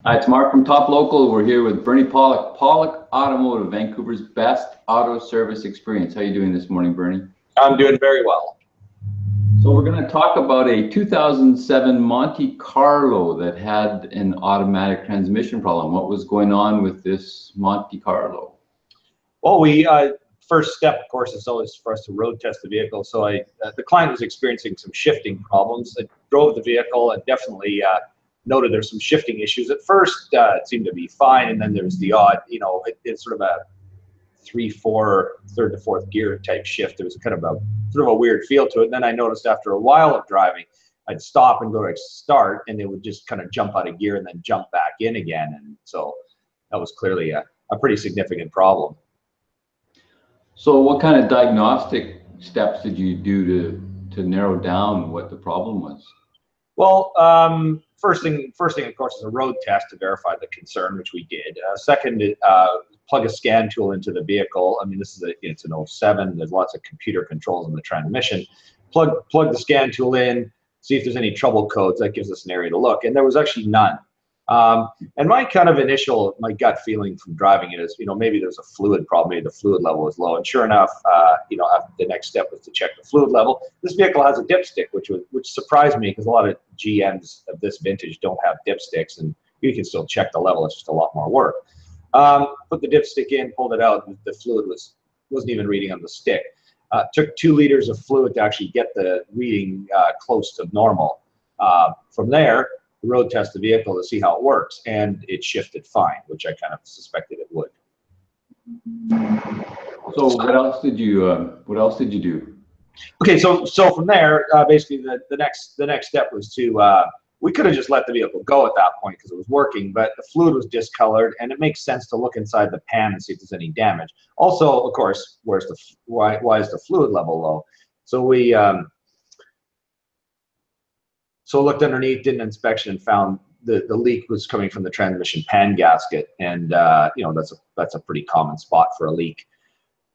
Hi, it's Mark from Top Local. We're here with Bernie Pawlik, Pawlik Automotive, Vancouver's best auto service experience. How are you doing this morning, Bernie? I'm doing very well. So we're going to talk about a 2007 Monte Carlo that had an automatic transmission problem. What was going on with this Monte Carlo? Well, first step, of course, is always for us to road test the vehicle. So the client was experiencing some shifting problems. I drove the vehicle and definitely noted there's some shifting issues. At first, it seemed to be fine, and then there's the odd, it's sort of a 3/4, third to fourth gear type shift. There was kind of a sort of a weird feel to it. And then I noticed after a while of driving, I'd stop and go to start, and it would just kind of jump out of gear and then jump back in again. And so that was clearly a pretty significant problem. So what kind of diagnostic steps did you do to narrow down what the problem was? Well, first thing, of course, is a road test to verify the concern, which we did. Second, plug a scan tool into the vehicle. I mean, it's an 07. There's lots of computer controls in the transmission. Plug the scan tool in, see if there's any trouble codes. That gives us an area to look, and there was actually none. And my gut feeling from driving it is, maybe there's a fluid problem, maybe the fluid level was low. And sure enough, the next step was to check the fluid level. This vehicle has a dipstick, which surprised me because a lot of GMs of this vintage don't have dipsticks, and you can still check the level. It's just a lot more work. Put the dipstick in, pulled it out, and the fluid wasn't even reading on the stick. Took 2 liters of fluid to actually get the reading close to normal. From there, road test the vehicle to see how it works, and it shifted fine, which I kind of suspected it would. So what else did you do? Okay, so from there, basically the next step was to we could have just let the vehicle go at that point because it was working, but the fluid was discolored, and it makes sense to look inside the pan and see if there's any damage. Also, of course, why is the fluid level low? So we looked underneath, did an inspection, and found the leak was coming from the transmission pan gasket, and that's a pretty common spot for a leak.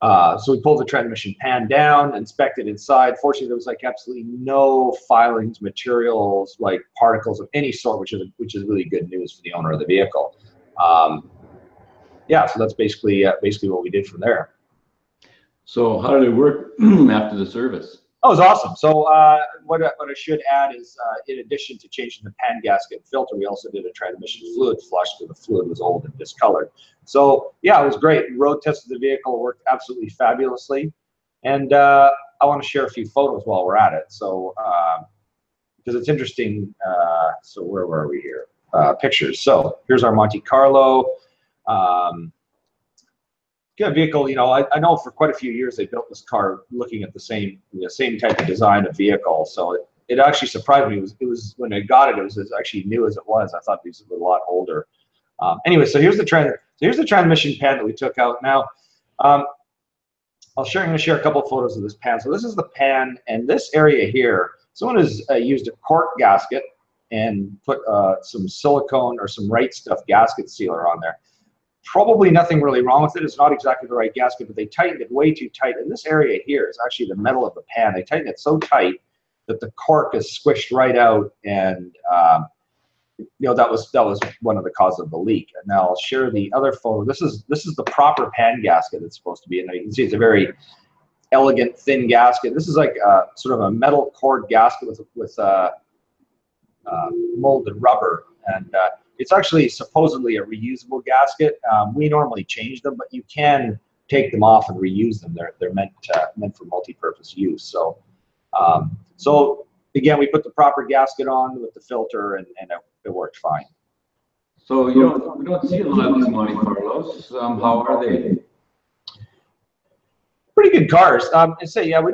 So we pulled the transmission pan down, inspected inside. Fortunately, there was absolutely no filings, materials, particles of any sort, which is really good news for the owner of the vehicle. Yeah, so that's basically what we did from there. So how did it work after the service? Oh, it was awesome. So what I should add is, in addition to changing the pan gasket filter, we also did a transmission fluid flush because the fluid was old and discolored. So yeah, it was great. Road tested the vehicle, worked absolutely fabulously, and I want to share a few photos while we're at it. So because it's interesting. So where were we here? Pictures. So here's our Monte Carlo. Good vehicle. I know for quite a few years they built this car looking at the same type of design of vehicle. So it actually surprised me. It was when I got it was as actually new as it was. I thought these were a lot older. Anyway, so here's the transmission pan that we took out. Now, I'm going to share a couple of photos of this pan. So this is the pan, and this area here, someone has used a cork gasket and put some silicone or some right stuff gasket sealer on there. Probably nothing really wrong with it. It's not exactly the right gasket, but they tightened it way too tight. And this area here is actually the metal of the pan. They tightened it so tight that the cork is squished right out, and that was one of the causes of the leak. And now I'll share the other photo. This is the proper pan gasket it's supposed to be, and you can see it's a very elegant thin gasket. This is like sort of a metal cord gasket with molded rubber, and it's actually supposedly a reusable gasket. We normally change them, but you can take them off and reuse them. They're meant for multi-purpose use. So again, we put the proper gasket on with the filter, and it worked fine. So we don't see a lot of these Monte Carlos. How are they? Pretty good cars. And say, yeah, we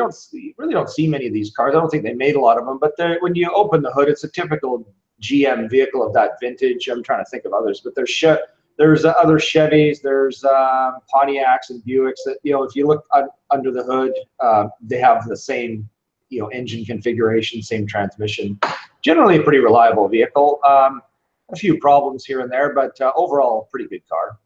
really don't see many of these cars. I don't think they made a lot of them, but when you open the hood, it's a typical GM vehicle of that vintage. I'm trying to think of others, but there's other Chevys, there's Pontiacs and Buicks that, if you look under the hood, they have the same, engine configuration, same transmission. Generally a pretty reliable vehicle. A few problems here and there, but overall, pretty good car.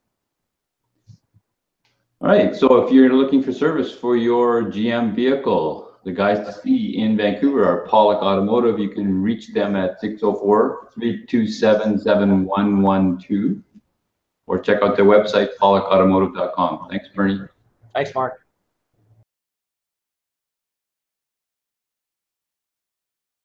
All right, so if you're looking for service for your GM vehicle, the guys to see in Vancouver are Pawlik Automotive. You can reach them at 604-327-7112 or check out their website, pawlikautomotive.com. Thanks, Bernie. Thanks, Mark.